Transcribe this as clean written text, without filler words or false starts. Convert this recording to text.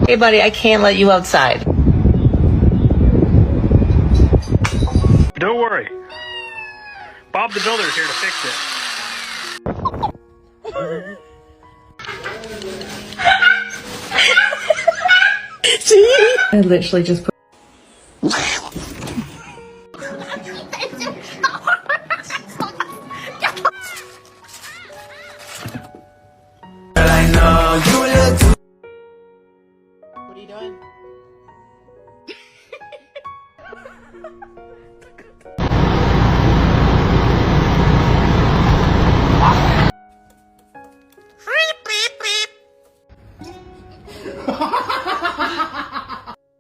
Hey, buddy, I can't let you outside. Don't worry. Bob the Builder is here to fix it. I literally just put. What are you doing?